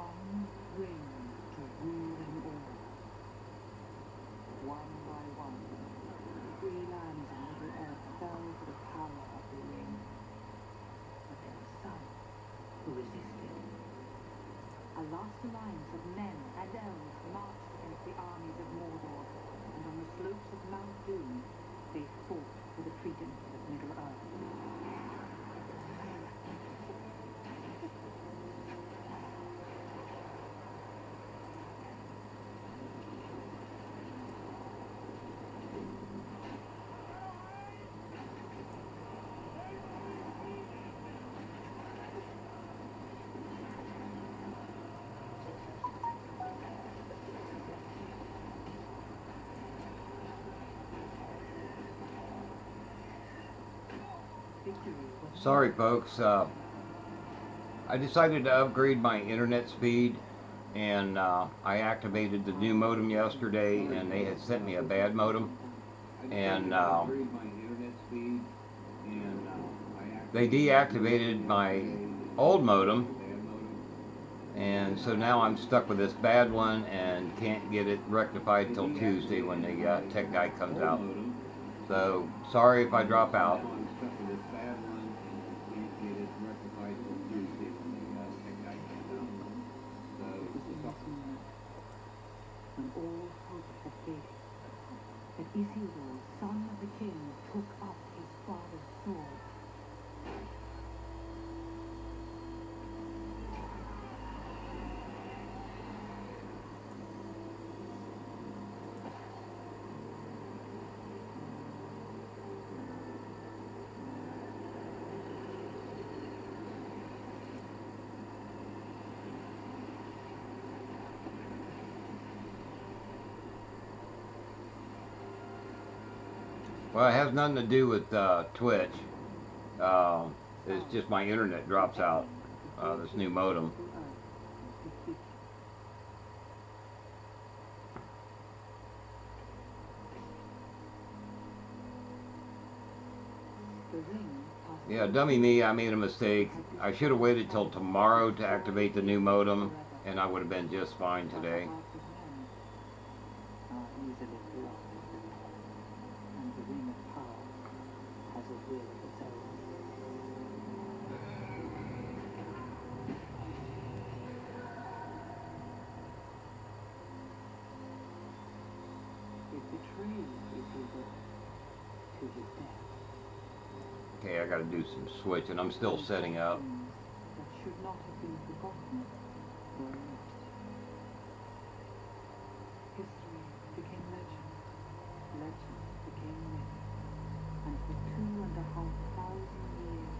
one ring to rule them all. One by one, the free lands of Middle Earth fell to the power of the ring. But there were some who resisted. A last alliance of men and elves marched against the armies of Mordor, and on the slopes of Mount Doom, they fought for the freedom of Middle Earth. Sorry folks, I decided to upgrade my internet speed, and I activated the new modem yesterday, and they had sent me a bad modem, and they deactivated my old modem, and so now I'm stuck with this bad one and can't get it rectified until Tuesday when the tech guy comes out. So sorry if I drop out. When all hope had faded, that Isildur, son of the king, took up his father's sword. Well, it has nothing to do with Twitch. It's just my internet drops out. This new modem. Yeah, dummy me, I made a mistake. I should have waited till tomorrow to activate the new modem, and I would have been just fine today. Okay, I gotta do some switching. I'm still setting up. That should not have been forgotten. History became legend. Legend became myth. And for 2,500 years,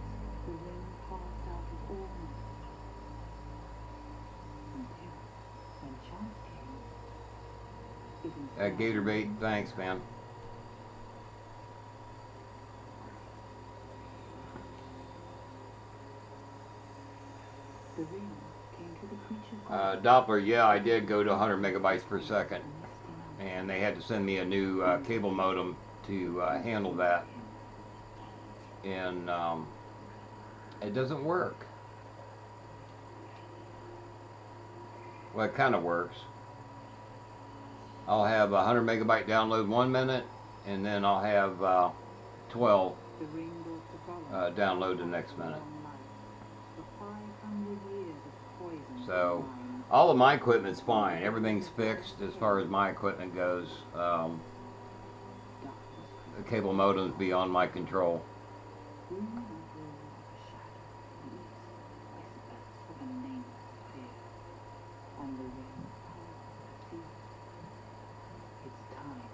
the ring passed out of all knowledge. Until, when chance came, That gator bait, thanks, man. The ring came to the creature's Doppler, yeah, I did go to 100 megabytes per second, and they had to send me a new cable modem to handle that, and it doesn't work. Well, it kind of works. I'll have a 100 megabyte download 1 minute, and then I'll have 12 download the next minute. So all of my equipment's fine. Everything's fixed as far as my equipment goes. The cable modem's beyond my control.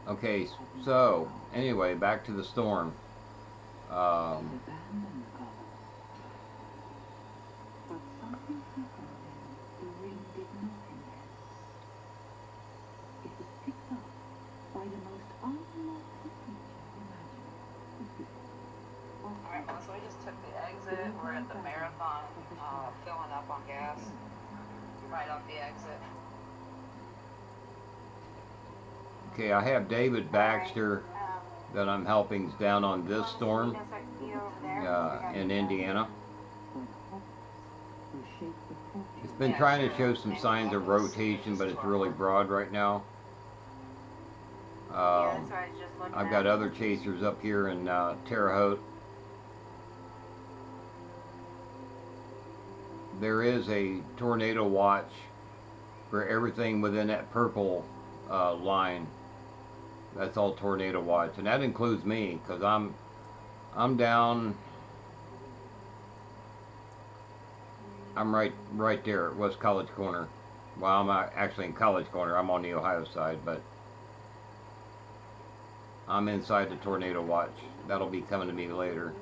Okay, so anyway, back to the storm. Alright, Melissa, we just took the exit. We're at the marathon, filling up on gas. Right off the exit. Okay, I have David Baxter that I'm helping down on this storm in Indiana. will shake the fortune. It's been Yeah, trying to true. show some Maybe signs of August rotation, is but it's 12 really months. broad right now. Yeah, that's what I was just looking I've at. got other chasers up here in Terre Haute. There is a tornado watch for everything within that purple line. That's all tornado watch, and that includes me, because I'm down. I'm right there at West College Corner. Well, I'm actually in College Corner. I'm on the Ohio side, but I'm inside the tornado watch. That'll be coming to me later.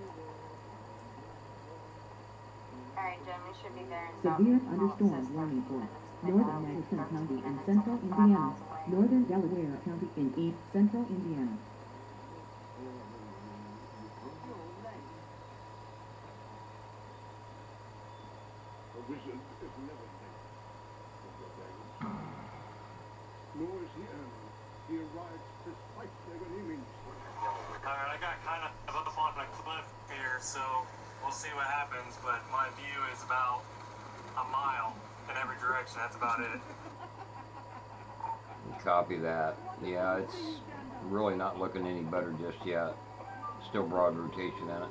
Alright, Jen, we should be there in Severe Southeast thunderstorm system. warning for And it's northern been Madison 13 County in minutes, central almost 5 Indiana, miles away. northern Delaware County in east central Indiana. A wizard is never late. Nor is he early. He arrives precisely when he means to. Alright, I got kind of up on a cliff here, so we'll see what happens, but my view is about a mile in every direction. That's about it. Copy that. Yeah, it's really not looking any better just yet. Still broad rotation in it.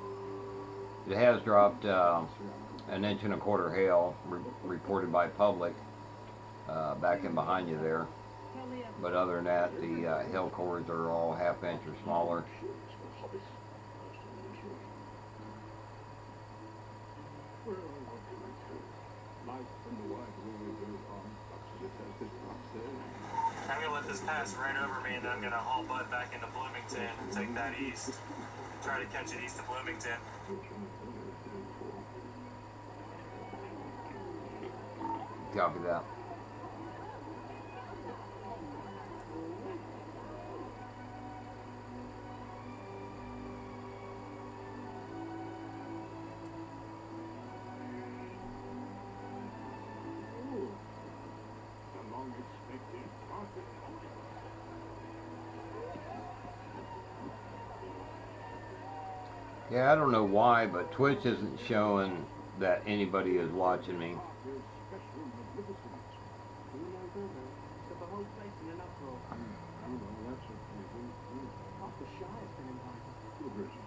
It has dropped 1.25 inch hail reported by public back in behind you there. But other than that, the hail cores are all 1/2 inch or smaller. Well, what can I tell you? Life in the wide world goes on much as it has this drop said. I'm going to let this pass right over me, and then I'm going to haul butt back into Bloomington and take that east. Try to catch it east of Bloomington. Copy that. The long-expected party. Yeah, I don't know why, but Twitch isn't showing that anybody is watching me. Parker's special magnificence. Who knows better? Got the whole place in an uproar. Oh, well, that's a pleasing. Half the Shire's been invited. Good reason.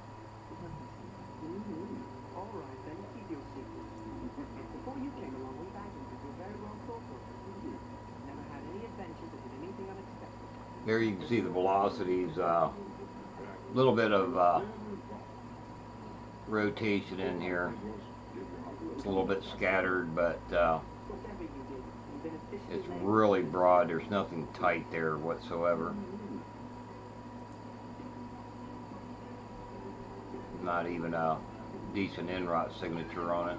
All right, then, keep your secret. Before you came along, we Baggins were very well thought of. Never had any adventures or did anything unexpected. There you can see the velocities. Little bit of rotation in here. It's a little bit scattered, but Whatever you did, you've been officially it's named. really broad. There's nothing tight there whatsoever. Not even a decent in-rot signature on it.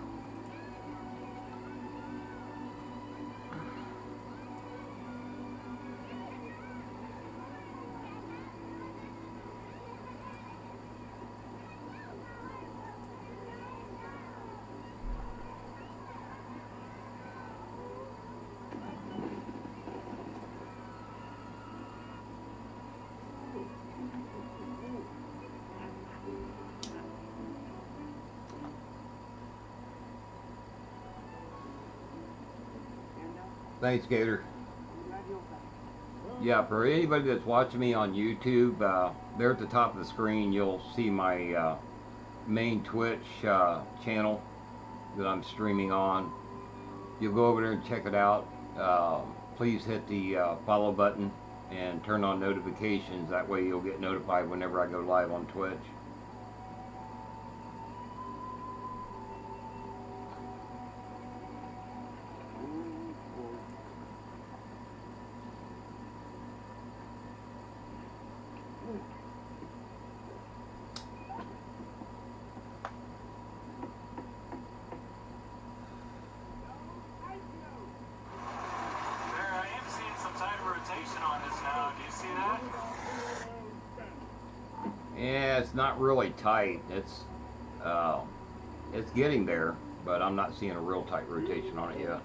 Thanks, Gator. Glad you're back. Yeah, for anybody that's watching me on YouTube, there at the top of the screen, you'll see my main Twitch channel that I'm streaming on. You'll go over there and check it out. Please hit the follow button and turn on notifications. That way you'll get notified whenever I go live on Twitch. There, I am seeing some tight rotation on this now. Do you see that? Yeah, it's not really tight. It's getting there, but I'm not seeing a real tight rotation on it yet.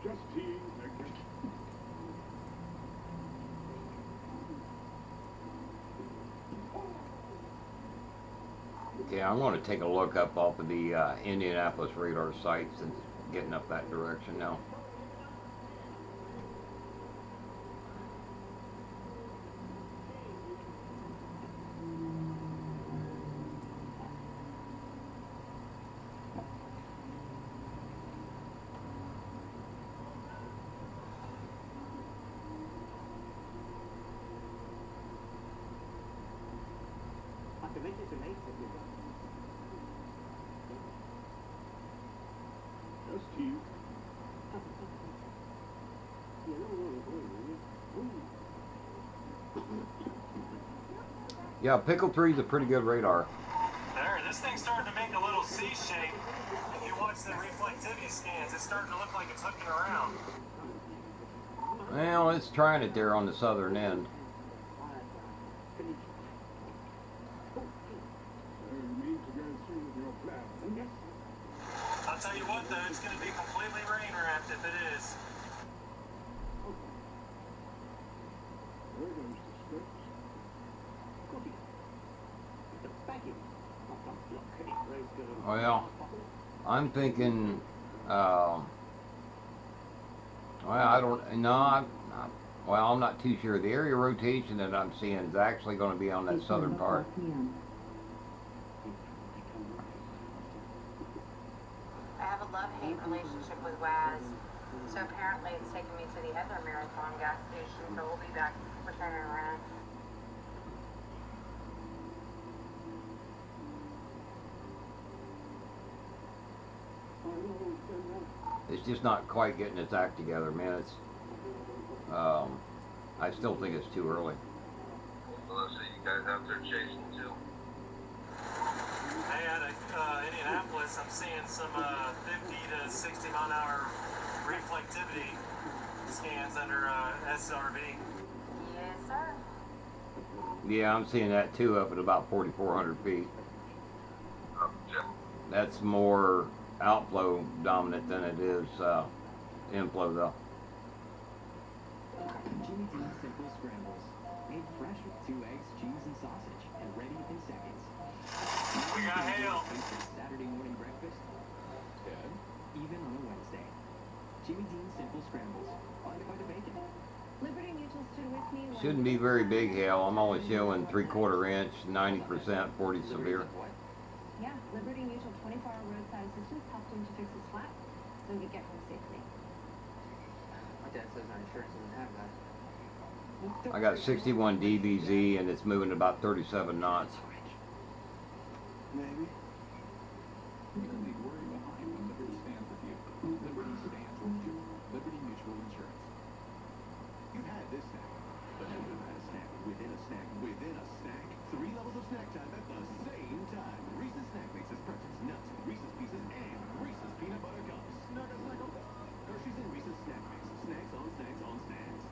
Just teasing. Okay, I'm going to take a look up off of the Indianapolis radar site since getting up that direction now. I can make it to Mates if you'd like. Just teasing. Yeah, Pickle 3 is a pretty good radar. There, this thing's starting to make a little C shape. If you watch the reflectivity scans, it's starting to look like it's hooking around. Well, it's trying it there on the southern end. Need to go through with your plan. I'll tell you what, though, it's going to be completely rain wrapped if it is. There goes the script. Well, I'm thinking, well, I don't, no, well, I'm not too sure. The area rotation that I'm seeing is actually going to be on that southern part. I have a love-hate relationship with WAS, so apparently it's taking me to the other Marathon gas station, so we'll be back returning around. It's just not quite getting its act together, man. It's, I still think it's too early. Well, so you guys out there chasing too? Hey, at Indianapolis, I'm seeing some 50 to 60 mile an hour reflectivity scans under SRV. Yes, sir. Yeah, I'm seeing that too up at about 4,400 feet. Oh, yeah. That's more outflow dominant than it is inflow though. Jimmy Dean Simple Scrambles. Made fresh with 2 eggs, cheese, and sausage, and ready in seconds. We got hail. Saturday morning breakfast, Ted? even on a Wednesday. Jimmy Dean Simple Scrambles. Funded by the bacon. Liberty Mutual stood with me when Shouldn't be very big hail. I'm only showing 3/4 inch, 90%, 40 severe. What? Yeah, Liberty Mutual 24-hour roadside assistance helped him to fix his flat so he could get home safely. My dad says our insurance doesn't have that. I got 61 dBz and it's moving at about 37 knots. Maybe. You can leave worry behind when Liberty stands with you. Liberty stands with you. Liberty Mutual Insurance. You've had this snack, but have you ever had a snack within a snack within a snack? 3 levels of snack time at the same time. Reese's Snack Mixes, pretzels, nuts, Reese's Pieces, and Reese's Peanut Butter Cups. Snuggle, snuggle. Hershey's and Reese's Snack Mix. Snacks on snacks on snacks.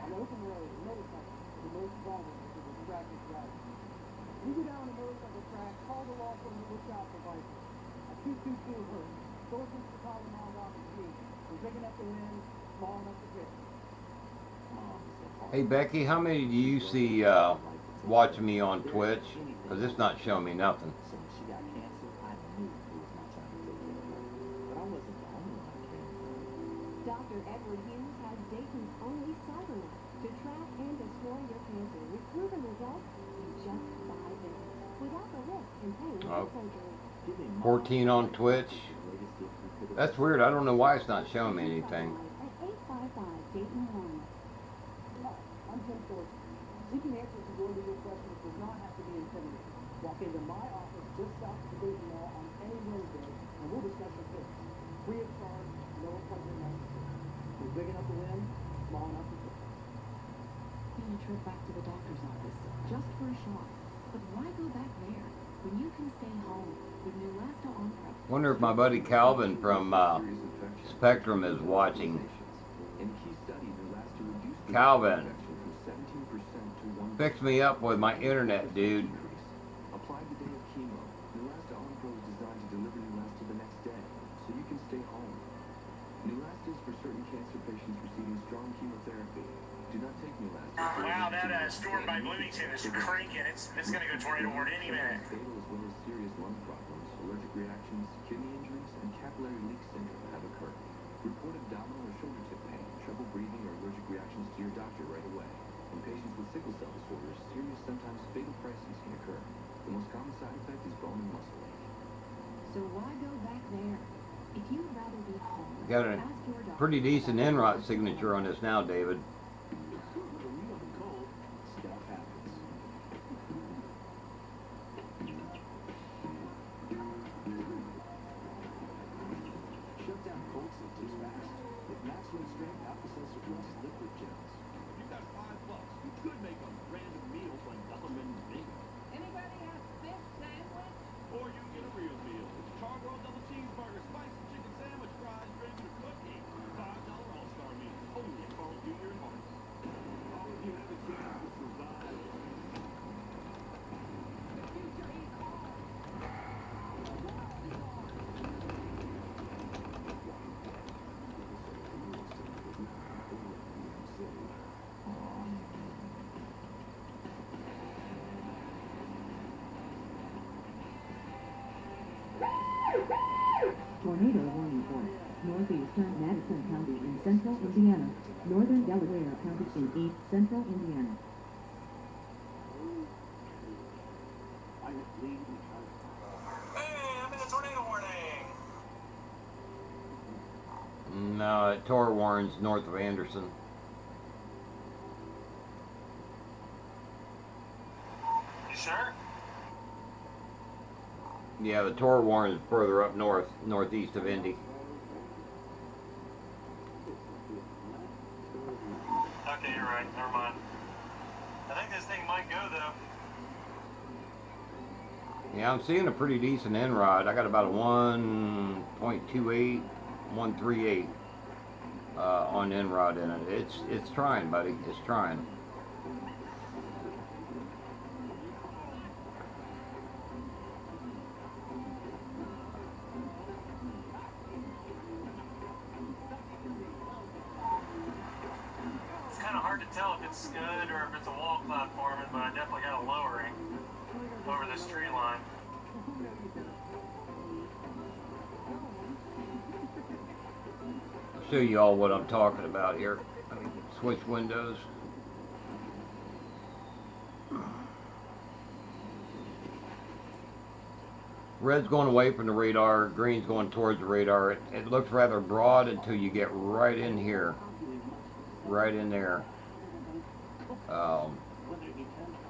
On open road, motorcycle is the most vulnerable to distracted driving. When you go down a motorcycle track, call the law firm that looks out for bikers. At 222 Hurt, sources for calling 911. We're picking up the wind, small enough to fit. Hey Becky, how many do you see watching me on Twitch? Because it's not showing me nothing. Since she got cancer, I knew he was not trying to take care of her. But I wasn't the only one caring for her. Dr. Edward Hughes has Dayton's only CyberKnife to track and destroy your cancer with proven results in just 5 days without the risk and pain of surgery. 14 on Twitch. That's weird. I don't know why it's not showing me anything. At 855 Dayton 1. Hi, I'm Tim Thorson. Seeking answers to your legal questions does not have to be intimidating. Walk into my office just south of the Dayton Mall on any Wednesday, and we'll discuss your case. Free of charge, no appointment necessary. We're big enough to win, small enough to fit. Plan a trip back to the doctor's office, just for a shot. But why go back there when you can stay home with Neulasta Onpro? Wonder if my buddy Calvin from Spectrum is watching. Calvin, fix me up with my internet, dude. Applied the day of chemo. Neulasta Onpro is designed to deliver Neulasta the next day, so you can stay home. Neulasta is for certain cancer patients receiving strong chemotherapy. Do not take Neulasta. Wow, that storm by Bloomington is cranking. It's going to go tornado warning any minute. Fatal as well as serious lung problems, allergic reactions, kidney injuries, and capillary leak syndrome have occurred. Report abdominal or shoulder tip pain, trouble breathing, or allergic reactions to your doctor right away. In patients with sickle cell disorders, serious, sometimes fatal crises can occur. The most common side effect is bone and muscle ache. So why go back there? If you would rather be home, Got a ask your doctor pretty decent about NROT signature on this now, David. When you have a cold, stuff happens. Shut down cold symptoms fast with maximum strength Alka-Seltzer Plus liquid gels. You got $5. You could make a random meal for $1 bingo. Anybody have fish sandwich? Or you can get a real meal. Char-grilled double cheeseburger, spicy chicken sandwich, fries, drink, and a cookie. $5 all-star meal. Only at Carl's Jr. and Hardee's. All of you have a chance to survive. Tornado warning for northeastern Madison County in central Indiana, northern Delaware County in east central Indiana. Hey, I'm in a tornado warning. No, Tor warns north of Anderson. You sure? Yeah, the Tor warns further up north, northeast of Indy. Okay, you're right. Never mind. I think this thing might go, though. Yeah, I'm seeing a pretty decent NROD. I got about a 1.28, 138 on NROD in it. It's trying, buddy. It's trying. It's kind of hard to tell if it's good or if it's a wall cloud forming, but I definitely got a lowering over this tree line. I'll show you all what I'm talking about here. Let me switch windows. Red's going away from the radar, green's going towards the radar. It looks rather broad until you get right in here. Right in there.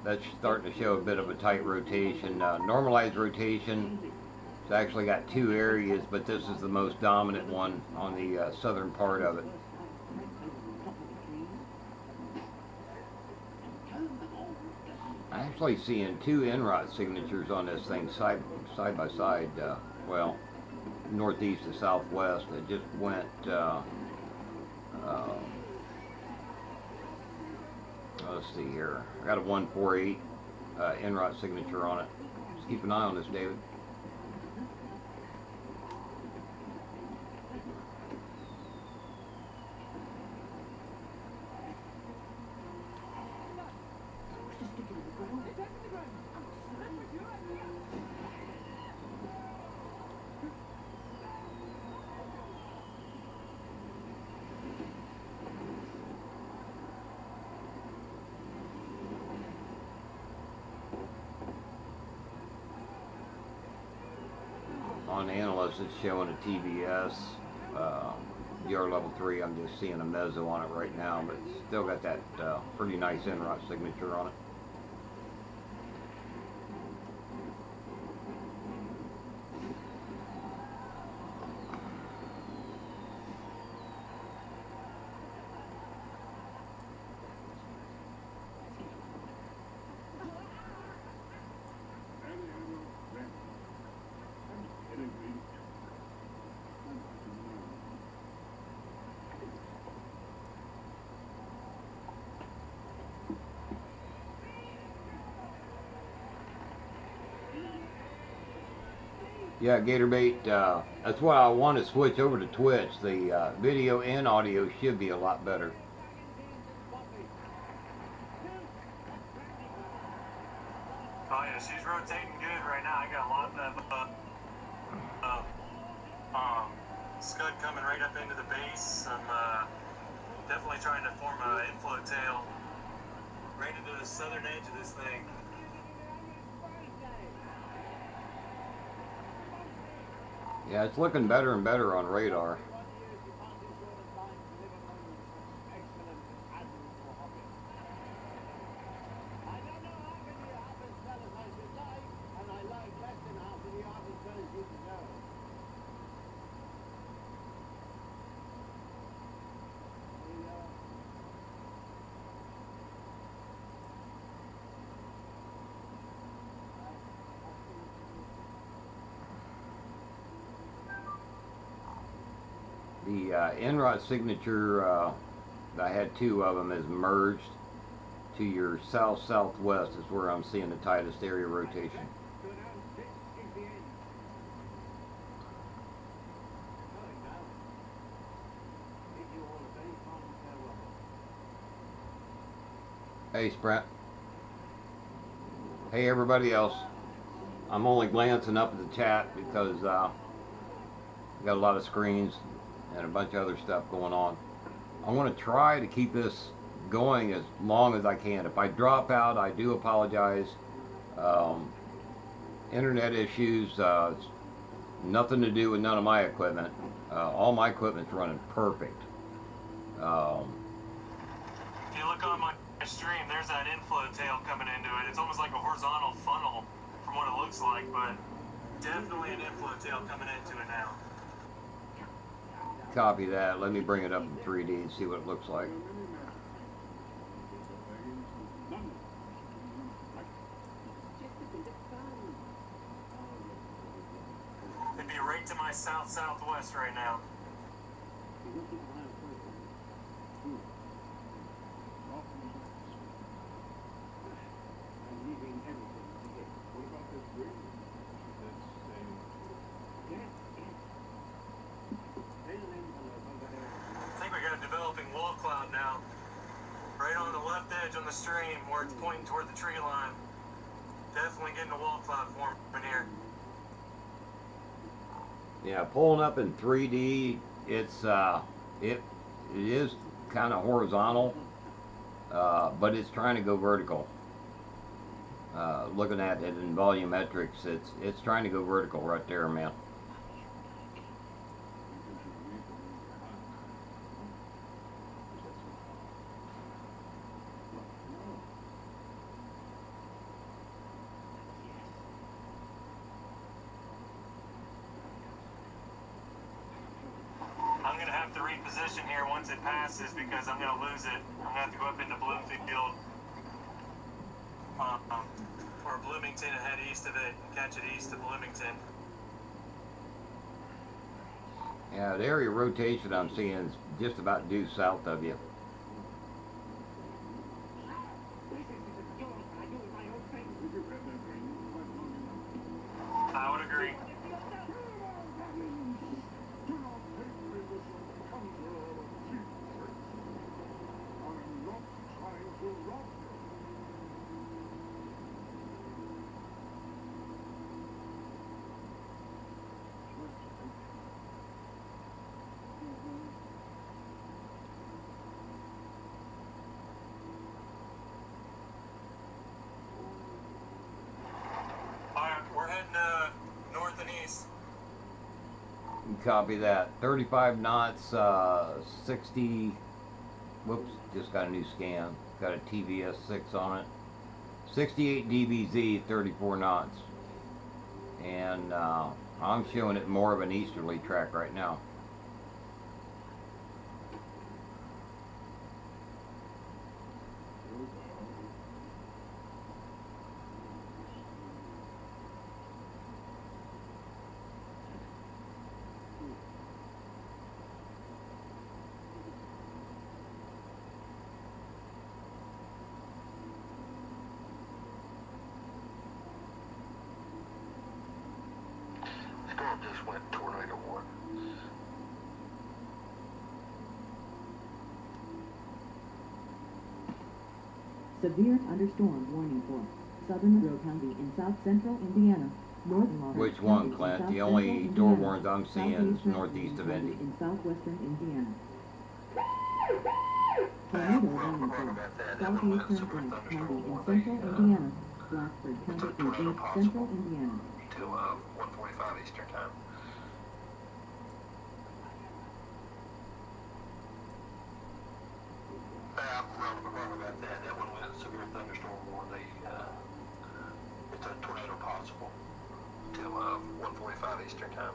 That's starting to show a bit of a tight rotation. Normalized rotation, it's actually got two areas, but this is the most dominant one on the southern part of it. I'm actually seeing two NROT signatures on this thing side by side. Well, northeast to southwest. It just went. Let's see here. I got a 148 NROT signature on it. Just keep an eye on this, David. On analyst, it's showing a TBS, DR level 3. I'm just seeing a mezzo on it right now, but still got that pretty nice NROT signature on it. Yeah, Gatorbait, that's why I want to switch over to Twitch. The video and audio should be a lot better. Oh yeah, she's rotating good right now. I got a lot of scud coming right up into the base. I'm definitely trying to form an inflow tail right into the southern edge of this thing. Yeah, it's looking better and better on radar. The NROT signature, I had two of them, is merged to your south-southwest is where I'm seeing the tightest area rotation. Hey, Sprint. Hey, everybody else. I'm only glancing up at the chat because we got a lot of screens and a bunch of other stuff going on. I want to try to keep this going as long as I can. If I drop out, I do apologize. Internet issues, it's nothing to do with none of my equipment. All my equipment's running perfect. If you look on my stream, there's that inflow tail coming into it. It's almost like a horizontal funnel from what it looks like, but definitely an inflow tail coming into it now. Copy that. Let me bring it up in 3D and see what it looks like. It'd be right to my south-southwest right now. I think we got a developing wall cloud now. Right on the left edge on the stream where it's pointing toward the tree line. Definitely getting a wall cloud forming here. Yeah, pulling up in 3D, it's it is kind of horizontal, but it's trying to go vertical. Looking at it in volumetrics, it's trying to go vertical right there, man. I'm going to have to reposition here once it passes because I'm going to lose it. I'm going to have to go up into Bloomfield or Bloomington and head east of it and catch it east of Bloomington. Yeah, the area rotation I'm seeing is just about due south of you. I would agree. Alright, we're heading north and east. Copy that. 35 knots, 60. Whoops, just got a new scan. Got a TVS 6 on it. 68 dBz, 34 knots. And I'm showing it more of an easterly track right now. Severe thunderstorm warning for southern Monroe County in south central Indiana, northern Lawrence Which County one, in Clint? south The central only Indiana, door warrants I'm seeing is southeastern northeast of County Indy. in southwestern Indiana. Yeah, Tornado we're warning wrong for about that. That one was a southeastern severe Blank County thunderstorm in warning. central Indiana, Blacksburg It's County a in tornado east central possible Indiana. till 1:45 Eastern time. Yeah, we're wrong about that. That one was a severe thunderstorm warning. It's a tornado possible till 1:45 Eastern time.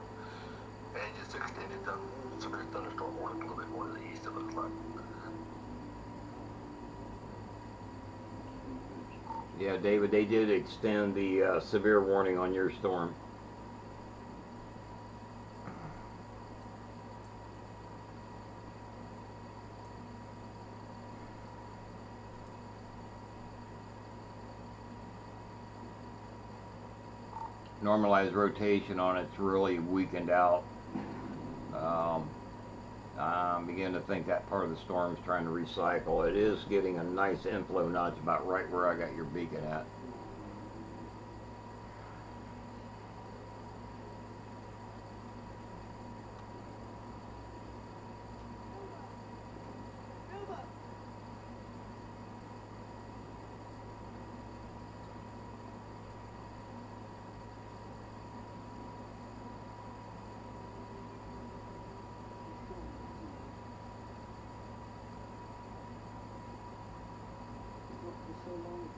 And it just extended the severe thunderstorm warning a little bit more to the east, it looks like. Yeah, David, they did extend the severe warning on your storm. Normalized rotation on it's really weakened out. I'm beginning to think that part of the storm's trying to recycle. It is getting a nice inflow notch about right where I got your beacon at. For so long.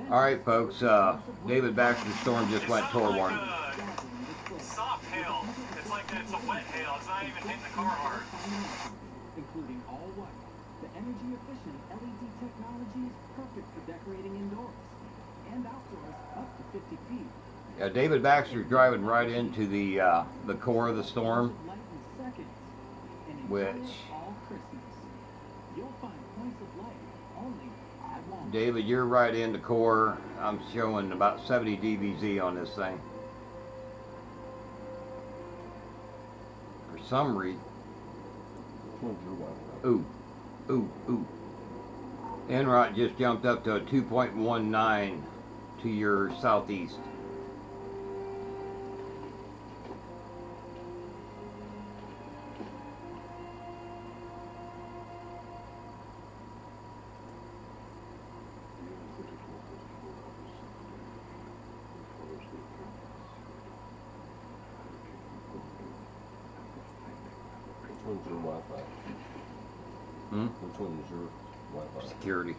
All right, folks. David Baxter's storm just went toward one. Soft hail. It's like it's a wet hail. It's not even hitting the car hard. Including all white. The energy-efficient LED technology is perfect for decorating indoors and outdoors up to 50 feet. Yeah, David Baxter's driving right into the core of the storm, which You'll find points of light only at Walmart. David, you're right in the core. I'm showing about 70 dBz on this thing. For some reason. Ooh. Enrot just jumped up to a 2.19 to your southeast. Which one's your Wi-Fi? Which one is your Wi-Fi? Security.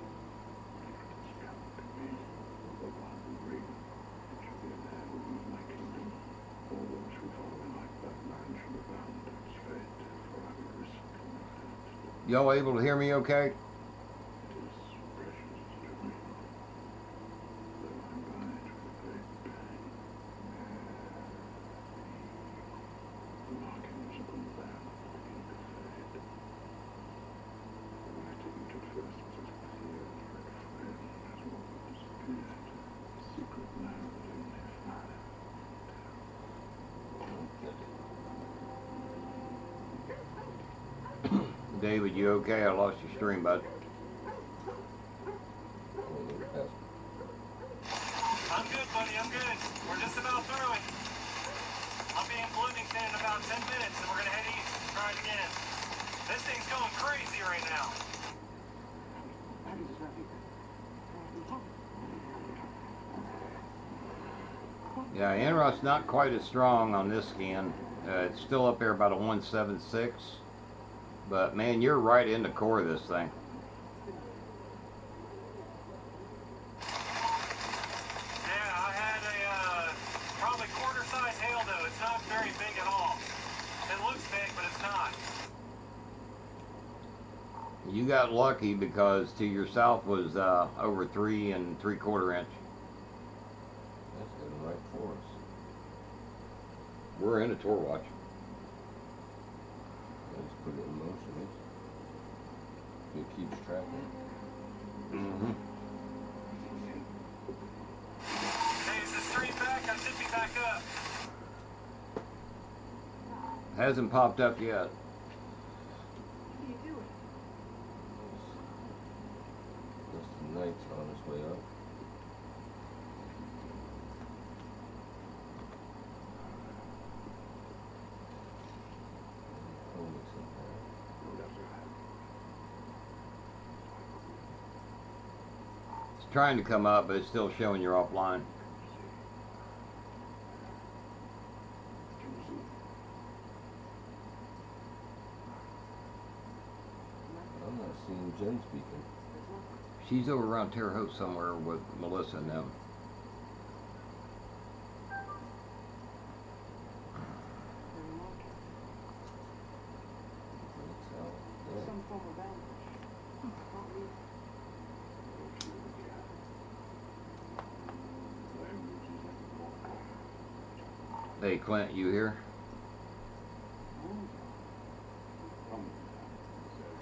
Y'all able to hear me okay? David, you okay? I lost your stream, bud. I'm good, buddy. I'm good. We're just about through it. I'll be in Bloomington in about 10 minutes, and we're going to head east and try it again. This thing's going crazy right now. Yeah, Enrot's not quite as strong on this scan. It's still up there about a 176. But man, you're right in the core of this thing. Yeah, I had a probably quarter-size hail though. It's not very big at all. It looks big, but it's not. You got lucky because to your south was over 3 3/4 inch. That's heading right for us. We're in a tour watch. Let's put it in motion. It keeps tracking. Hey, is the stream back? I should be back up. Hasn't popped up yet. What are you doing? Dustin Knight's on his way up. It's trying to come up, but it's still showing you're offline. I'm not seeing Jen speaking. She's over around Terre Haute somewhere with Melissa and them. Some form of ambush. Hey Clint, you here?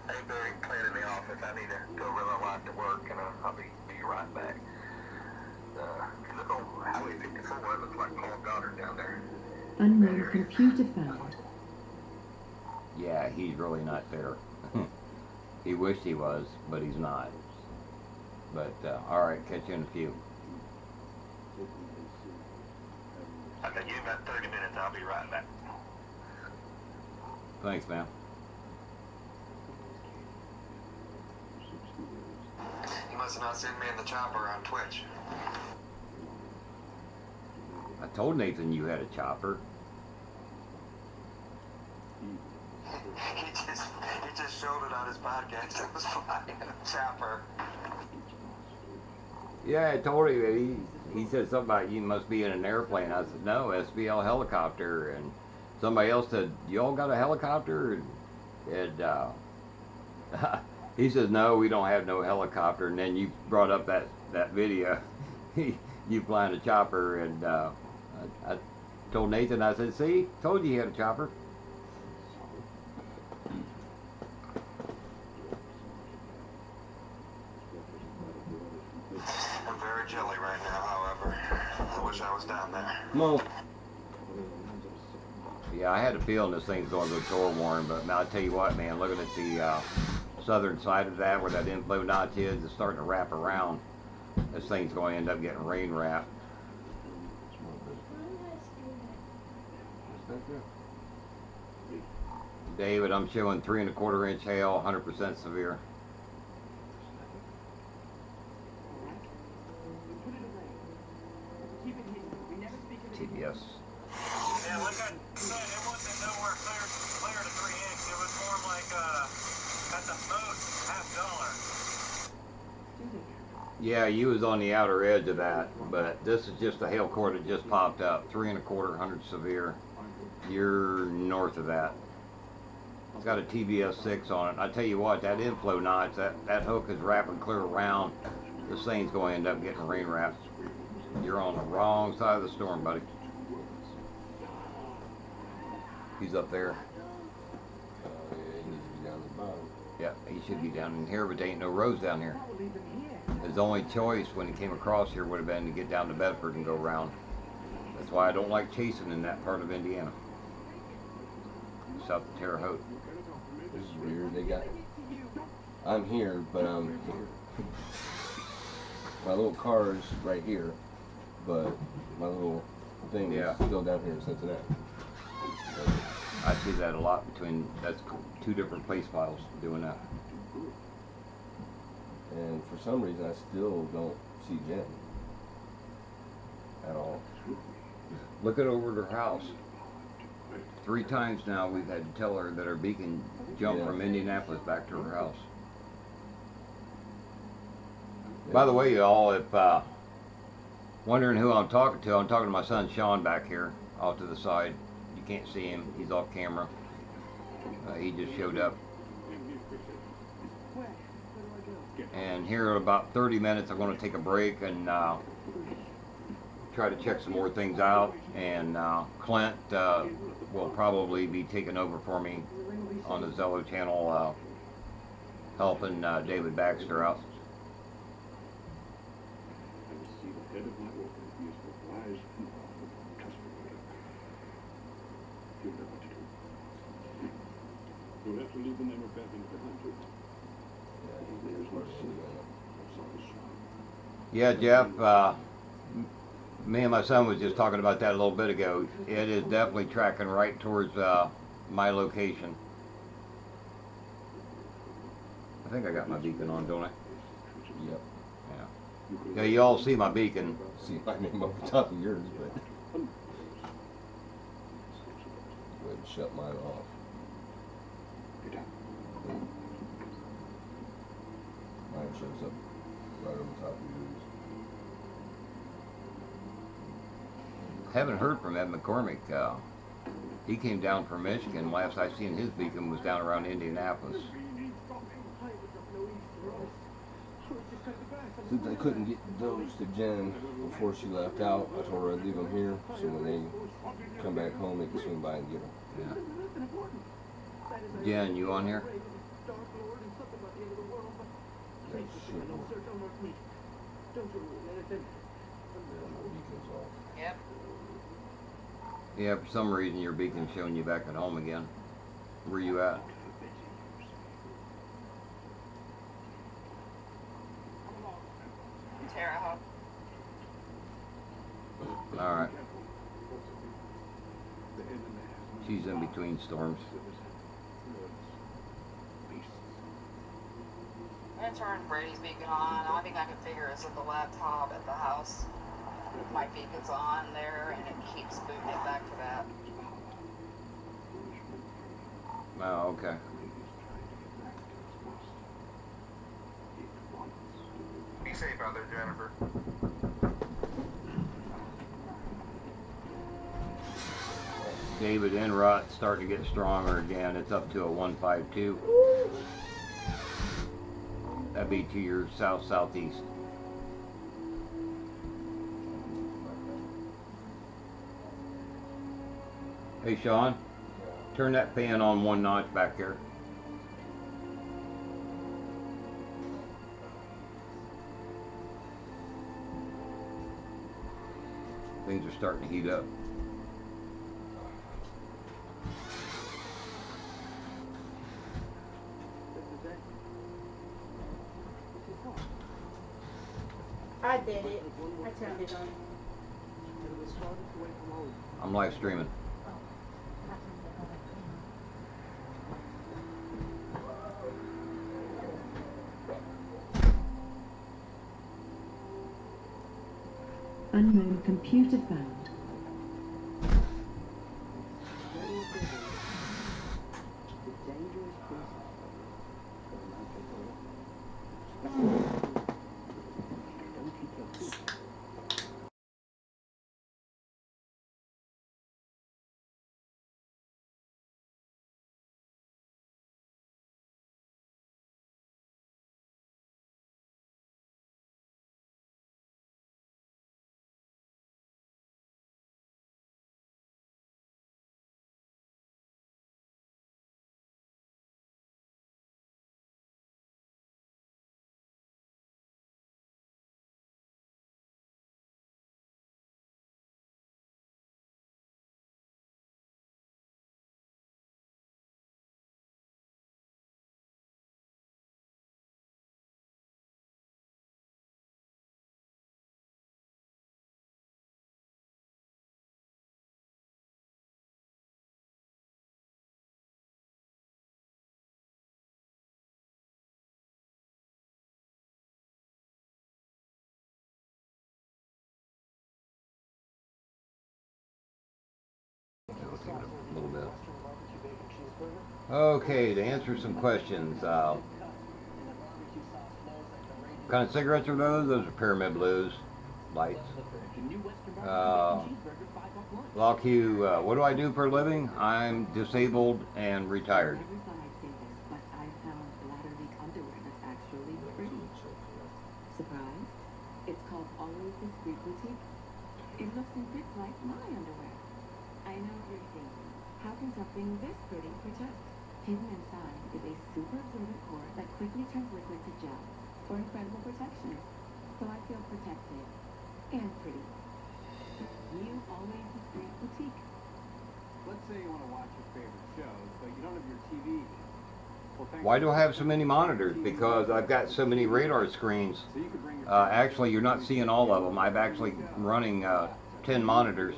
Hey Barry, Clint in the office. I need to go run my wife to work, and I'll be right back. If you look on Highway 54, it looks like Paul Goddard down there. Unknown computer found. Yeah, he's really not there. He wished he was, but he's not. But alright, catch you in a few. Okay, give me about 30 minutes. I'll be right back. Thanks, man. You must have not seen me in the chopper on Twitch. I told Nathan you had a chopper. He just showed it on his podcast. It was flying in a chopper. Yeah, I told him. He said something about you must be in an airplane. I said no, SVL helicopter. And somebody else said, y'all got a helicopter? And he says no, we don't have no helicopter. And then you brought up that video, you flying a chopper, and I told Nathan, I said, see, told you he had a chopper. I'm very jelly right now, however. I wish I was down there. No. Yeah, I had a feeling this thing's going to go shore worn, but now I tell you what, man, looking at the southern side of that, where that inflow notch is, it's starting to wrap around. This thing's going to end up getting rain wrapped. David, I'm showing 3 1/4 inch hail, 100% severe. TBS. Yeah, like I said, it wasn't nowhere clear to 3 inches. It was more like at the most $half. Yeah, you was on the outer edge of that, but this is just a hail core that just popped up. 3 1/4, 100 severe. You're north of that. It's got a TBS 6 on it. I tell you what, that inflow notch, that hook is wrapping clear around. This thing's going to end up getting rain wrapped. You're on the wrong side of the storm, buddy. He's up there. Yeah, he needs to be down at the bottom. Yeah, he should be down in here, but there ain't no roads down here. His only choice when he came across here would have been to get down to Bedford and go around. That's why I don't like chasing in that part of Indiana. South of Terre Haute. This is weird. They got. I'm here, but I'm here. My little car is right here, but my little thing is still down here in Cincinnati. I see that a lot between, that's 2 different place files doing that. And for some reason, I still don't see Jen at all. Look at over at her house. 3 times now we've had to tell her that her beacon jumped from Indianapolis back to her house. By the way, y'all, if wondering who I'm talking to my son Sean back here off to the side. You can't see him, he's off camera. He just showed up. And here in about 30 minutes I'm going to take a break and try to check some more things out. And Clint will probably be taking over for me on the Zello channel, helping David Baxter out. You'll have to leave the name of Bethany behind you. Yeah, Jeff, me and my son was just talking about that a little bit ago. It is definitely tracking right towards my location. I think I got my beacon on, don't I? Yep. Yeah. Yeah, you all see my beacon. See my name over top of yours, but go ahead and shut mine off. Mine shows up right over top of yours. Haven't heard from Ed McCormick. He came down from Michigan. Last I seen his beacon was down around Indianapolis. Since I couldn't get those to Jen before she left out, I told her I'd leave them here, so when they come back home, they can swing by and get them. Yeah. Jen, you on here? Yep. Yeah, for some reason your beacon's showing you back at home again. Where you at? Terre Haute. Alright. She's in between storms. I'm gonna turn Brady's beacon on. I think I can figure it's at the laptop at the house. My beacon's on there and it keeps moving it back to that. Oh, okay. safe out there, Jennifer. David Enrot's starting to get stronger again. It's up to a 152. That'd be to your south-southeast. Hey Sean, turn that fan on one notch back there. Things are starting to heat up. I did it. I turned it on. I'm live streaming. Unknown computer found. A little bit. Okay, to answer some questions. What kind of cigarettes are those? Those are Pyramid Blues lights. Lock you, what do I do for a living? I'm disabled and retired. Never thought I'd say this, but I found bladder leak underwear that's actually pretty. Surprised? It's called Always Discreet Boutique. It looks and fits like my underwear. I know what you're thinking. How can something this pretty protect? Hidden inside is a super absorbent core that quickly turns liquid to gel for incredible protection. So I feel protected and pretty. New Always Discreet Boutique. Let's say you want to watch your favorite shows, but you don't have your TV. Why do I have so many monitors? Because I've got so many radar screens. Actually, you're not seeing all of them. I'm actually running 10 monitors.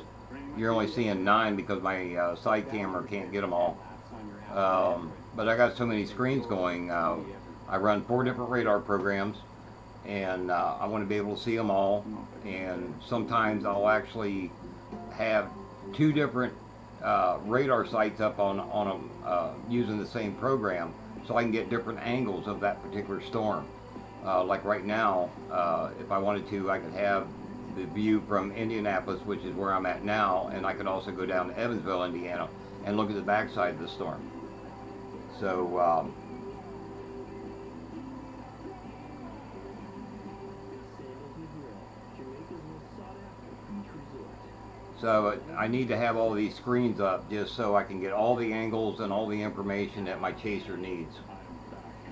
You're only seeing 9 because my side camera can't get them all. But I got so many screens going. I run 4 different radar programs, and I want to be able to see them all. And sometimes I'll actually have 2 different radar sites up on them using the same program, so I can get different angles of that particular storm. Like right now, if I wanted to, I could have the view from Indianapolis, which is where I'm at now, and I could also go down to Evansville, Indiana, and look at the backside of the storm. So So I need to have all these screens up just so I can get all the angles and all the information that my chaser needs.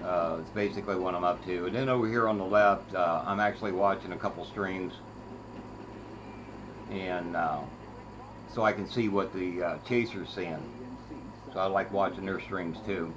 It's basically what I'm up to. And then over here on the left, I'm actually watching a couple streams, and so I can see what the chaser's seeing. So I like watching their streams too.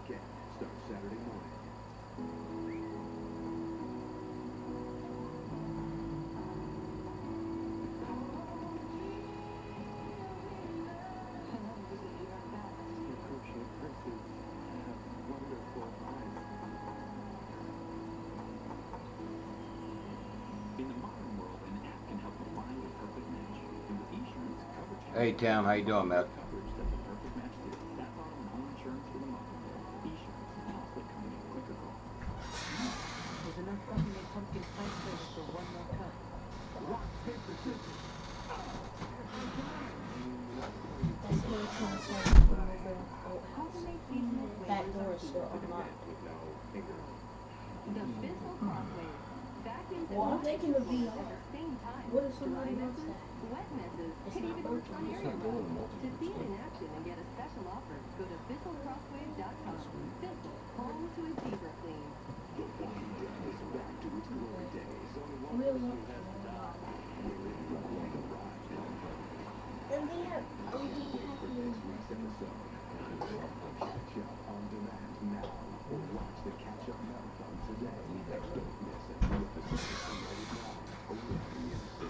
Hey Tim, how you doing, Matt? There's enough stuff in a pumpkin spice flavor for back door is still unlocked. The Fizzle Crosswave. Vacuums and Well, I'm thinking of washing the at the same time. what if somebody Dry wants messes, that? wet messes, It's could not even work working. on your It's not doing remote. multiple To see it in stuff. action and get a special offer, go to fizzlecrosswave.com. Fizzle, home to a deeper clean. The Walking Dead is back to its glory days. Really want to and they have Can't wait for this week's episode. Catch up on demand now or watch the catch-up marathon today. Don't miss a new episode promoted now only on EMC.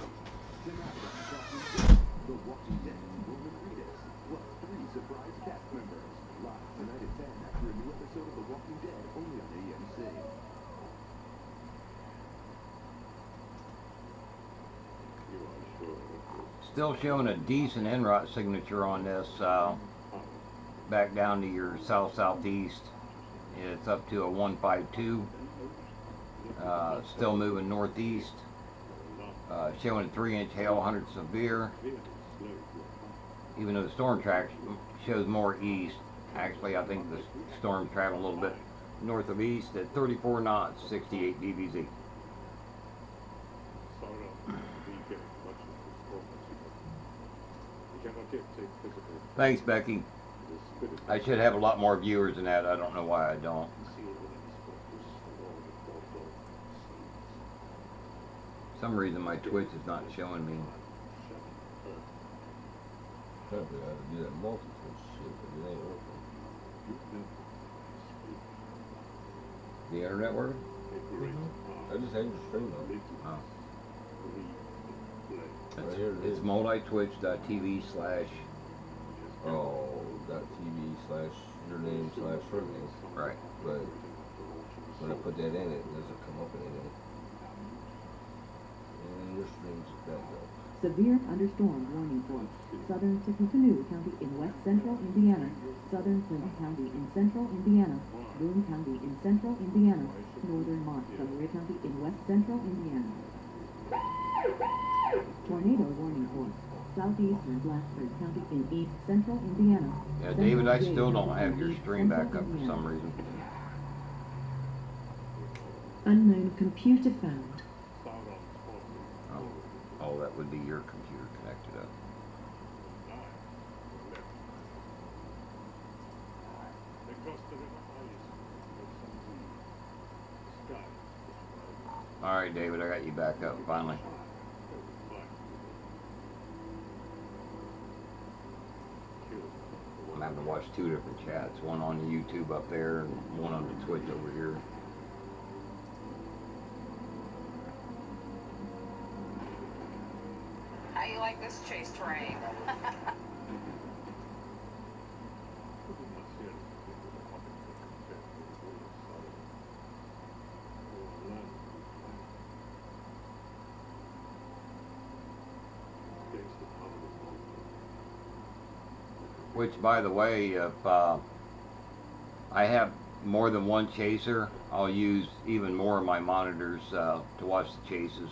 Tonight on Talking Dead, The Walking Dead's Norman Reedus, plus 3 surprise cast members. Live tonight at 10 after a new episode of The Walking Dead only on EMC. Still showing a decent NROT signature on this. Back down to your south-southeast. It's up to a 152. Still moving northeast. Showing 3-inch hail, 100 severe. Even though the storm track shows more east. Actually, I think the storm's traveling a little bit north of east at 34 knots, 68 dBz. Thanks, Becky. I should have a lot more viewers than that. I don't know why I don't. For some reason my Twitch is not showing me. Probably ought to do that multi-twitch shit, but it ain't working. The internet working? I just had your stream on. Oh. Right here it It's is. multitwitch.tv/ .tv/your name /surname. Right. But when I put that in, it doesn't come up anything. And your stream's back up. Severe thunderstorm warning for southern Tippecanoe County in west central Indiana, southern Clinton County in central Indiana, Boone County in central Indiana, northern Montgomery County in west central Indiana. Tornado warning for southeastern Blacksburg County in east central Indiana. Yeah, David, I still don't have your stream back up for some reason. Unknown computer found. Oh, that would be your computer connected up. Alright, David, I got you back up finally. I'm having to watch 2 different chats, one on the YouTube up there and one on the Twitch over here. How you like this chase terrain? Which, by the way, if I have more than one chaser, I'll use even more of my monitors to watch the chases.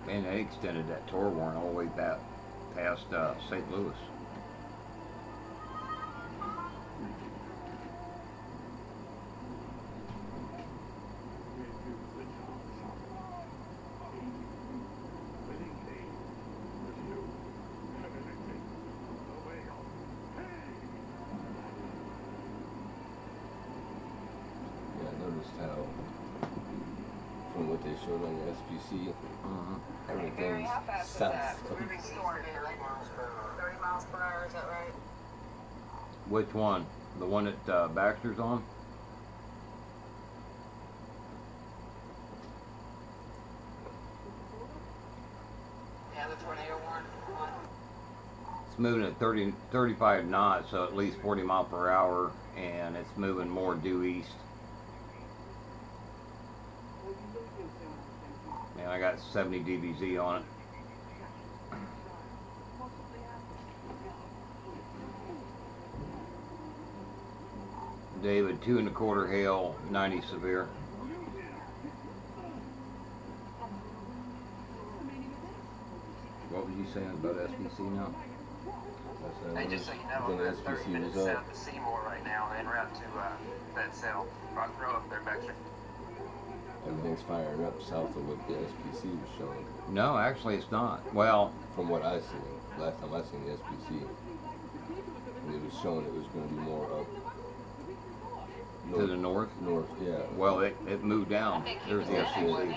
And they extended that tour warrant all the way back past St. Louis. Yeah, I noticed how, from what they showed on the SPC, Barry, everything's how fast is south that? of Moving storm, Barry. 30 miles per hour, is that right? Which one? The one that Baxter's on? Yeah, the tornado warning one. It's moving at 35 knots, so at least 40 mile per hour, and it's moving more due east. And I got 70 dBz on it. David, 2 1/4 hail, 90 severe. What was you saying about SBC now? Hey, just so you know, I'm at 30 minutes south of Seymour right now, en route to that cell. I'll throw up there, Baxter. Everything's firing up south of what the SPC was showing. No, actually it's not. Well, from what I seen, last time I seen the SPC, and it was showing it was going to be more up to the north. North, yeah. Well, it moved down. There's the SPC.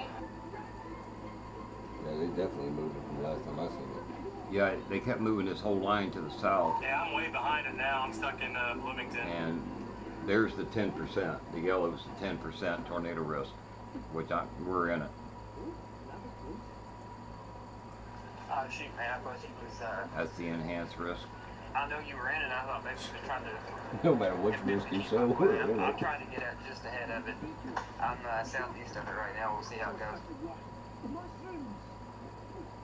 Yeah, they definitely moved it from the last time I seen it. Yeah, they kept moving this whole line to the south. Yeah, I'm way behind it now. I'm stuck in Bloomington. And there's the 10%. The yellow's the 10% tornado risk, which we're in it. Shoot, man, I thought you was, that's the enhanced risk. I know you were in it. I thought maybe you were trying to... No matter which risk you show, we're in it. I'm trying to get out just ahead of it. I'm southeast of it right now. We'll see how it goes.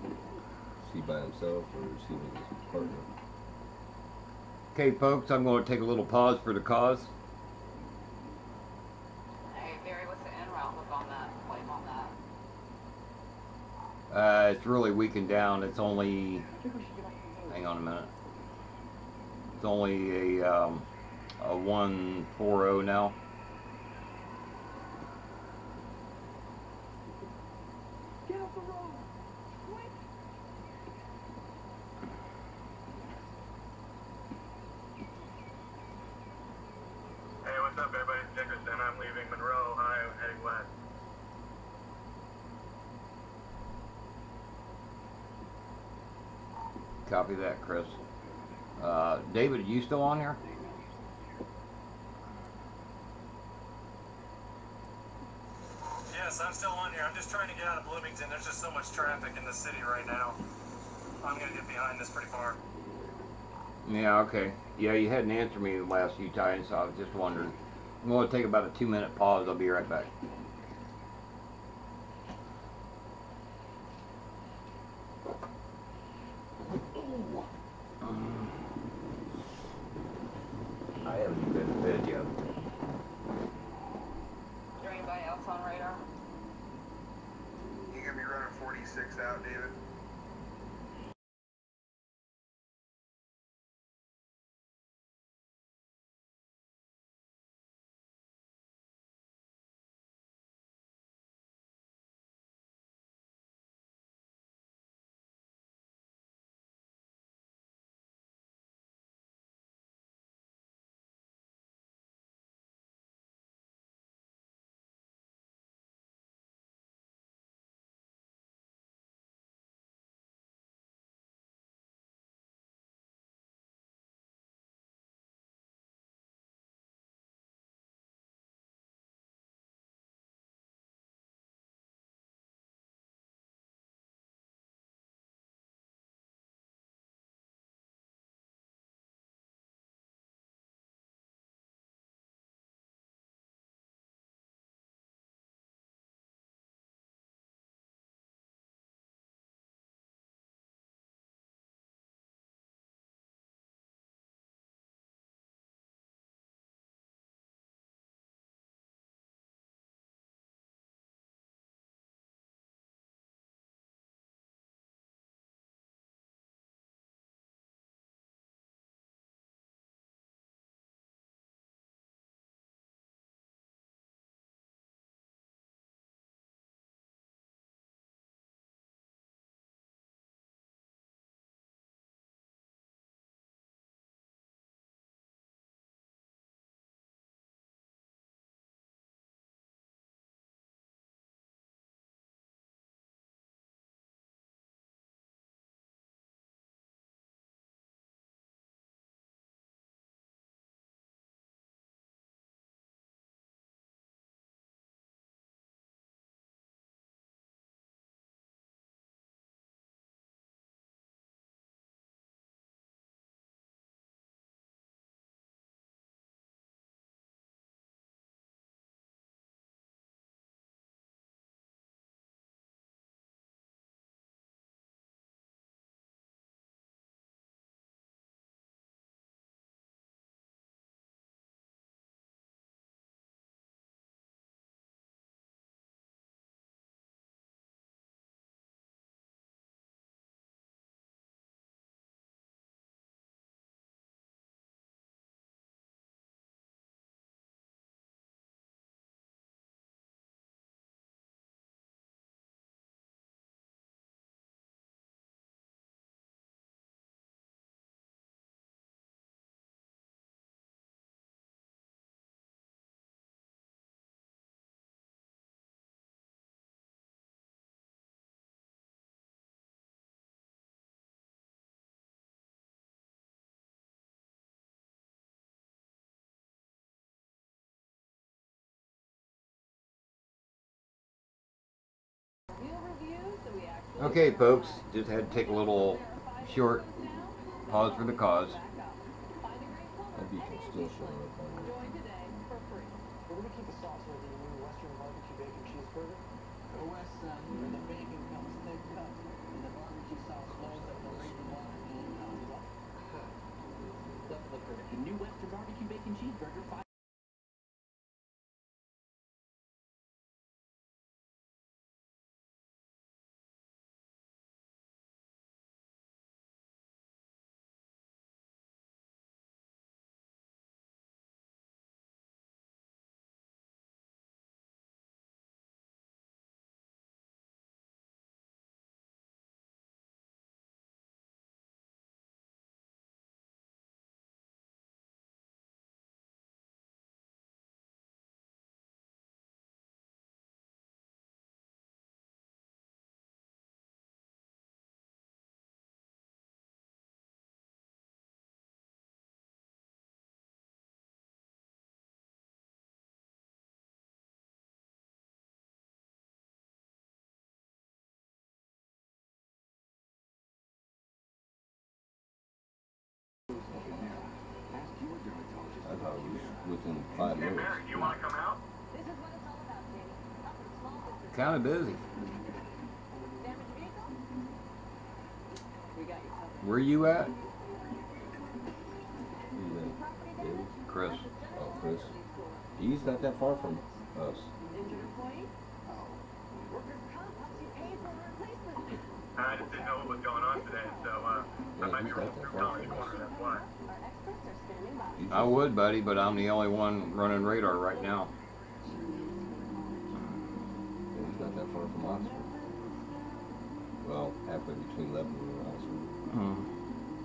Is he by himself or is he with his partner? Okay, folks, I'm going to take a little pause for the cause. Hey, Barry, what's the en route look on that? Like on that? It's really weakened down. It's only, hang on a minute. It's only a 140 now. Get off the road! Quick! Hey, what's up, everybody? It's Dickerson. I'm leaving Monroe, Ohio, heading west. Copy that, Chris. David, are you still on here? Yes, I'm still on here. I'm just trying to get out of Bloomington. There's just so much traffic in the city right now. I'm going to get behind this pretty far. Yeah, okay. Yeah, you hadn't answered me the last few times, so I was just wondering. I'm going to take about a 2-minute pause. I'll be right back. I haven't even been to bed yet. Is there anybody else on radar? You gonna be running 46 out, David? Okay, folks, just had to take a little short pause for the cause. That beacon's still showing up on you. We're gonna keep the sauce with the new Western barbecue bacon cheeseburger. Go west, son, where the bacon comes thick cut and the barbecue sauce flows up the raging water and what? The liquor. The new Western barbecue bacon cheeseburger. I thought it was within 5 minutes. You want to come out? Kind of busy. Where you at? Who's that? David? Chris. Oh, Chris. He's not that far from us. I just didn't know what was going on today, so I might be rolling through College Corner, that's why. I would, buddy, but I'm the only one running radar right now. Yeah, he's not that far from Oxford. Well, halfway between Lebanon and Oxford.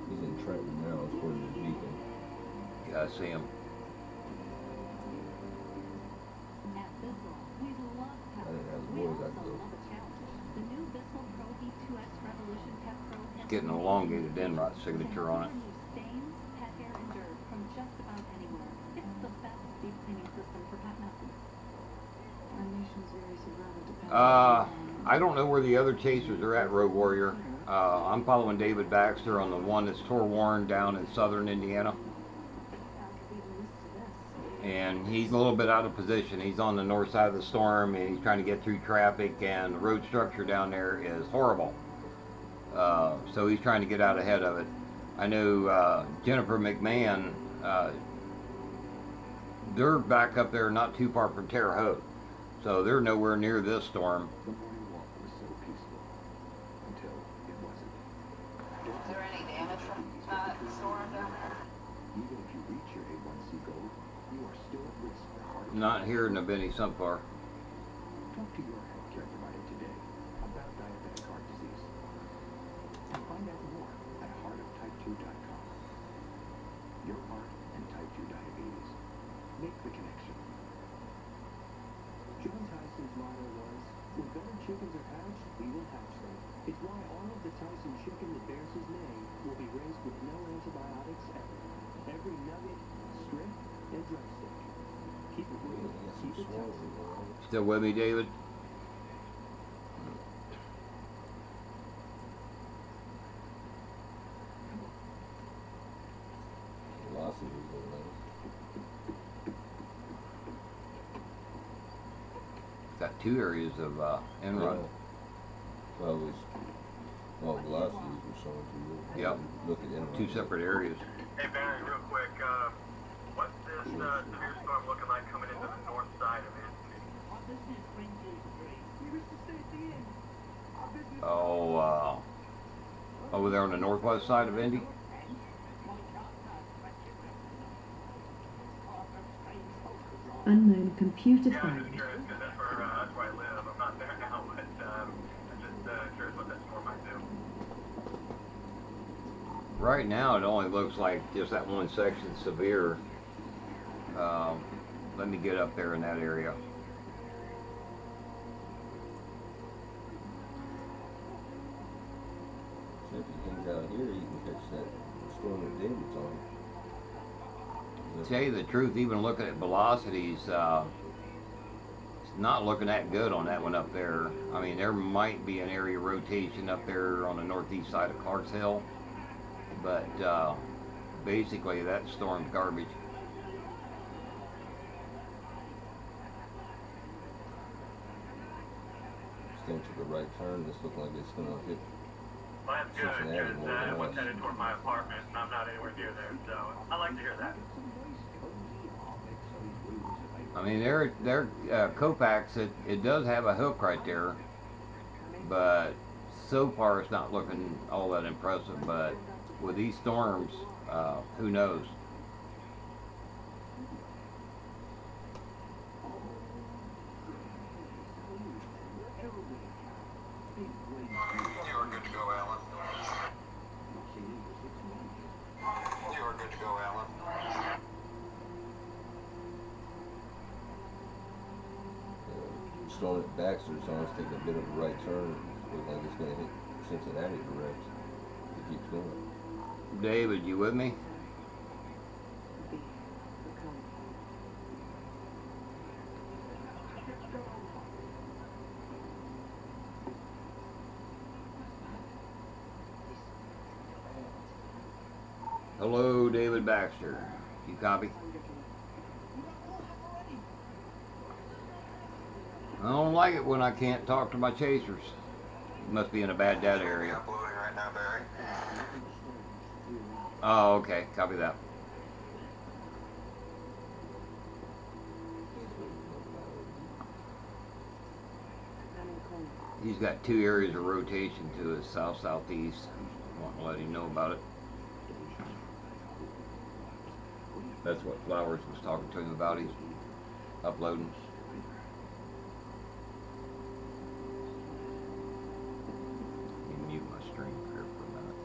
He's in Trenton now, according to the beacon. Yeah, I see him. I didn't have the boys, I'd go. It's getting an elongated Enrot signature on it. I don't know where the other chasers are at, Road Warrior. I'm following David Baxter on the one that's tour-worn down in southern Indiana. And he's a little bit out of position. He's on the north side of the storm, and he's trying to get through traffic, and the road structure down there is horrible. So he's trying to get out ahead of it. I know Jennifer McMahon, they're back up there not too far from Terre Haute. So they're nowhere near this storm. The morning walk was so peaceful until it wasn't. Is there any damage from the storm down there? Even if you reach your A1C goal, you are still at risk for heart attack. Not here in Nabini so far. Talk to your healthcare provider today about diabetic heart disease. And find out more at heartoftype2.com. Your heart and type 2 diabetes. Make the connection. John Tyson's motto was, when better chickens are hatched, we will hatch them. It's why all of the Tyson chicken that bears his name will be raised with no antibiotics ever. Every nugget, strip, and drumstick. Keep it real, keep it Tyson. Still with me, David? Velocity is what it is. Got two areas of Enrot. Well, it was, velocities were showing to you. Yep. Look at Enrot. Two separate areas. Hey, Barry, real quick, what's this severe storm looking like coming into the north side of it? Oh, over there on the northwest side of Indy? Unknown computer Yeah, I'm just phone. curious, because that's where I live. I'm not there now, but I'm just curious what that storm might do. Right now, it only looks like just that one section severe. Let me get up there in that area. So if he hangs out here, you can catch that storm that David's on. To tell you the truth, even looking at velocities, not looking that good on that one up there. I mean, there might be an area rotation up there on the northeast side of Clarks Hill, but basically that storm's garbage. Still took a right turn. This looks like it's gonna hit Well, that's good, Cincinnati because more than everyone's us. headed toward my apartment, and I'm not anywhere near there, so I like to hear that. I mean, they're Copax. It does have a hook right there, but so far it's not looking all that impressive. But with these storms, who knows? You are good to go, Alan. You are good to go, Alan. Storm at Baxter's on us taking a bit of a right turn. Looks like it's gonna hit Cincinnati direct. It keeps going. David, you with me? Hello, David Baxter. You copy? I don't like it when I can't talk to my chasers. You must be in a bad data area. Uploading right now, Barry. Oh, okay. Copy that. He's got 2 areas of rotation to his south-southeast. Want to let him know about it. That's what Flowers was talking to him about. He's uploading. Let me mute my stream here for a minute.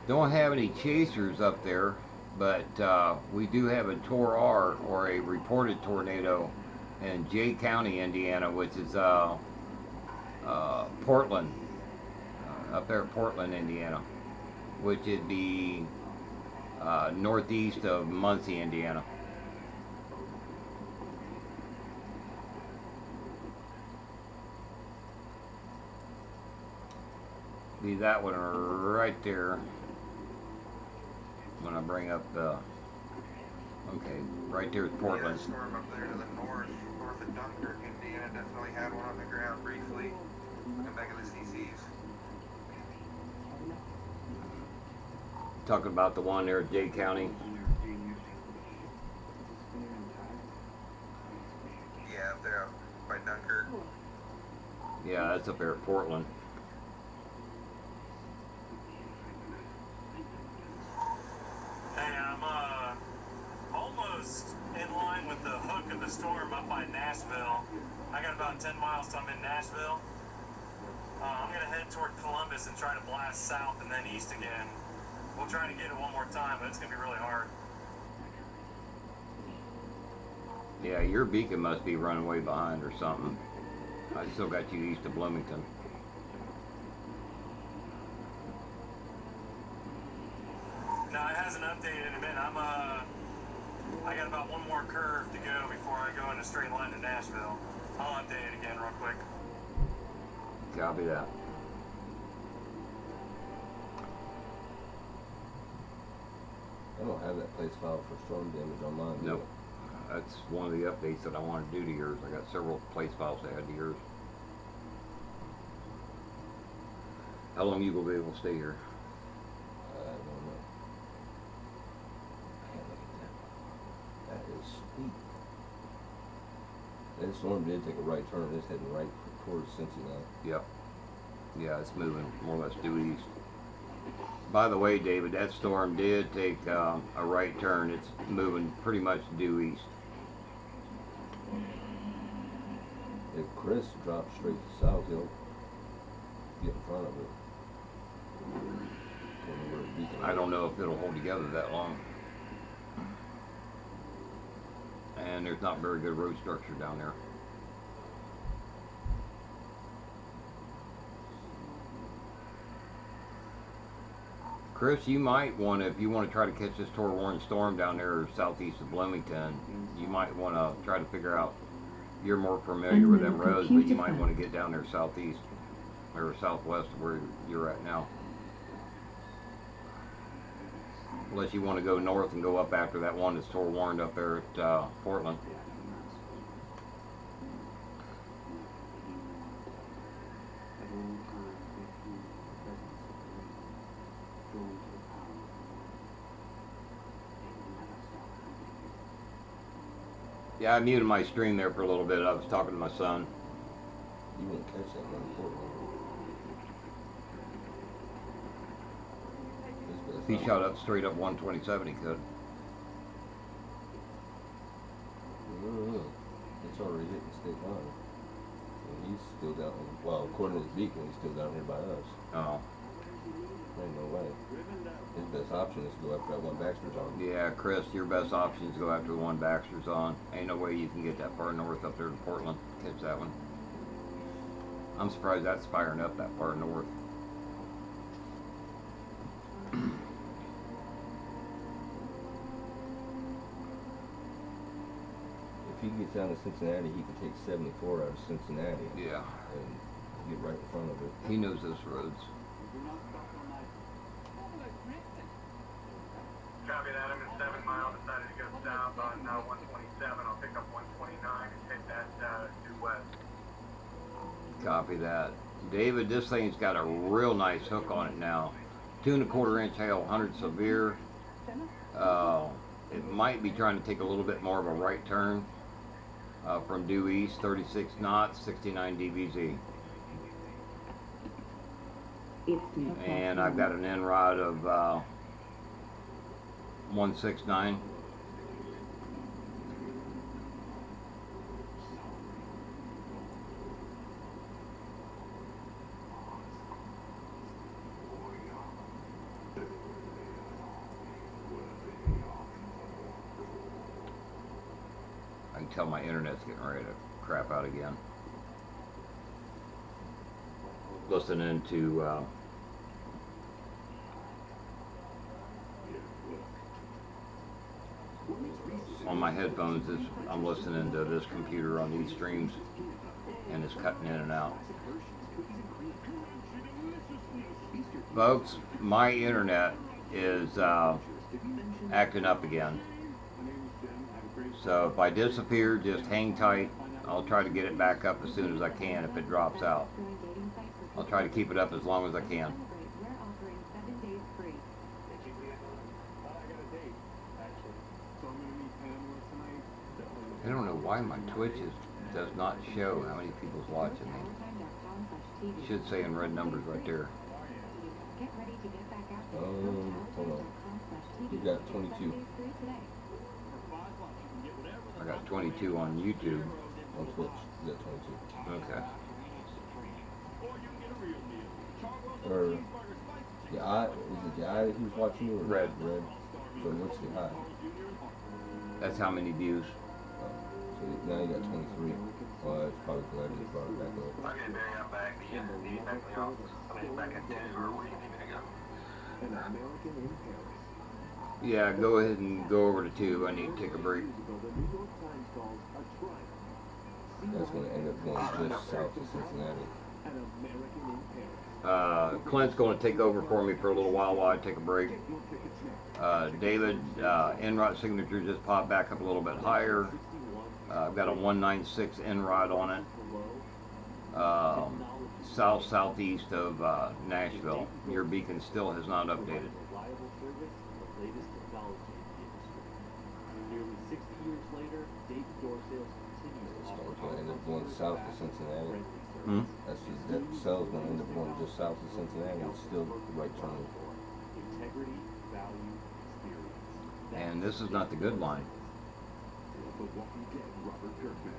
Don't have any chasers up there, but we do have a Tor R, or a reported tornado, in Jay County, Indiana, which is Portland, up there at Portland, Indiana, which would be northeast of Muncie, Indiana. Be that one right there. When I bring up the, okay, right there is Portland. Yeah, storm up there to the north of Dunkirk, Indiana. Definitely had one on the ground briefly. Looking back at the CCs. Talking about the one there at Jay County. Yeah, up there by Dunkirk. Yeah, that's up there at Portland. Hey, I'm almost in line with the hook of the storm up by Nashville. I got about 10 miles till I'm in Nashville. I'm going to head toward Columbus and try to blast south and then east again. We'll try to get it one more time, but it's going to be really hard. Yeah, your beacon must be running way behind or something. I still got you east of Bloomington. No, it hasn't updated in a minute. I got about one more curve to go before I go in a straight line to Nashville. I'll update it again real quick. Copy that. I don't have that place file for storm damage on mine. Nope. That's one of the updates that I want to do to yours. I got several place files to add to yours. How long you gonna be able to stay here? I don't know. Man, look at that. That is sweet. That storm did take a right turn. It's heading right towards Cincy now. Yep. Yeah, it's moving more or less due east. By the way, David, that storm did take a right turn. It's moving pretty much due east. If Chris drops straight to south, he'll get in front of it. I don't know if it'll hold together that long. And there's not very good road structure down there. Chris, you might want to, if you want to try to catch this Torwarn storm down there southeast of Bloomington, you might want to try to figure out, you're more familiar with them roads, but you might want to get down there southeast or southwest of where you're at now. Unless you want to go north and go up after that one that's Torwarned up there at Portland. Yeah, I muted my stream there for a little bit. I was talking to my son. You won't catch that one in Portland. If he shot up straight up 127, he could. It's already hitting the state line. And he's still down, well, according to his beacon, he's still down here by us. Oh. Ain't no way. His best option is to go after that one Baxter's on. Yeah, Chris, your best option is to go after the one Baxter's on. Ain't no way you can get that far north up there to Portland. Catch that one. I'm surprised that's firing up that far north. If he gets down to Cincinnati, he can take 74 out of Cincinnati. Yeah. And get right in front of it. He knows those roads. Copy that. I'm in 7 Mile. Decided to go south on 127. I'll pick up 129 and take that due west. Copy that. David, this thing's got a real nice hook on it now. 2 1/4 inch hail, 100 severe. It might be trying to take a little bit more of a right turn from due east, 36 knots, 69 dBz. And I've got an end rod of 169. I can tell my internet's getting ready to crap out again. Listening to on my headphones, I'm listening to this computer on these streams, and it's cutting in and out. Folks, my internet is acting up again. So if I disappear, just hang tight. I'll try to get it back up as soon as I can if it drops out. I'll try to keep it up as long as I can. I don't know why my Twitch does not show how many people's watching me. It should say in red numbers right there. Hold on. You got 22. I got 22 on YouTube. On Twitch, you got 22. Okay. Or the eye, is it the eye that he was watching you? Or red. Red. So what's the eye? That's how many views. Oh, so now you got 23. Well, that's probably because I just brought it back up. Okay, Barry, I'm back. Do you need me back in the office? I mean, back at 2, or where do you need me to go? An American in Paris. Yeah, go ahead and go over to 2. I need to take a break. The New York Times calls a triumph. That's going to end up going just south of Cincinnati. An American in Paris. Clint's going to take over for me for a little while I take a break. Get your tickets now. David, NROD signature just popped back up a little bit higher. I've got a 196 NROD on it. Southeast of Nashville. Your beacon still has not updated. Reliable service, the latest technology in the industry. Nearly 60 years later, David Door Sales continues to offer It's going to end up going south to Cincinnati. Hmm? That cell's going to end up going just south of Cincinnati. It's still the right turn. Integrity, value, experience. And this is not the good line. The Walking Dead, Robert Kirkman.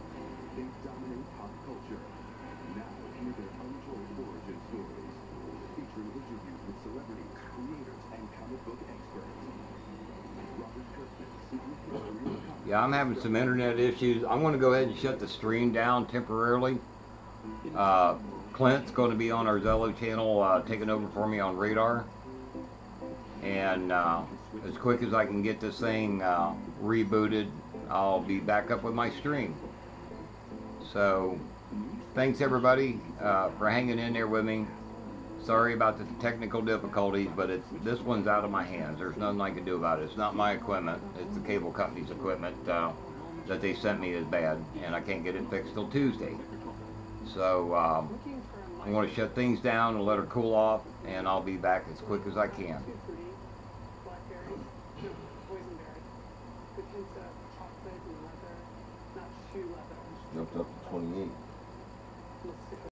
They dominate pop culture. Now hear their untold origin stories, featuring interviews with celebrities, creators, and comic book experts. Robert Kirkman, Secret History of Comics. Yeah, I'm having some internet issues. I'm going to go ahead and shut the stream down temporarily. Clint's going to be on our Zello channel taking over for me on Radar. And as quick as I can get this thing rebooted, I'll be back up with my stream. So, thanks everybody for hanging in there with me. Sorry about the technical difficulties, but this one's out of my hands. There's nothing I can do about it. It's not my equipment. It's the cable company's equipment that they sent me is bad, and I can't get it fixed till Tuesday. So, I'm going to shut things down and let her cool off, and I'll be back as quick as I can. Blackberry, no, boysenberry, with hints of chocolate and leather, not shoe leather. Jumped up to 28. Mystic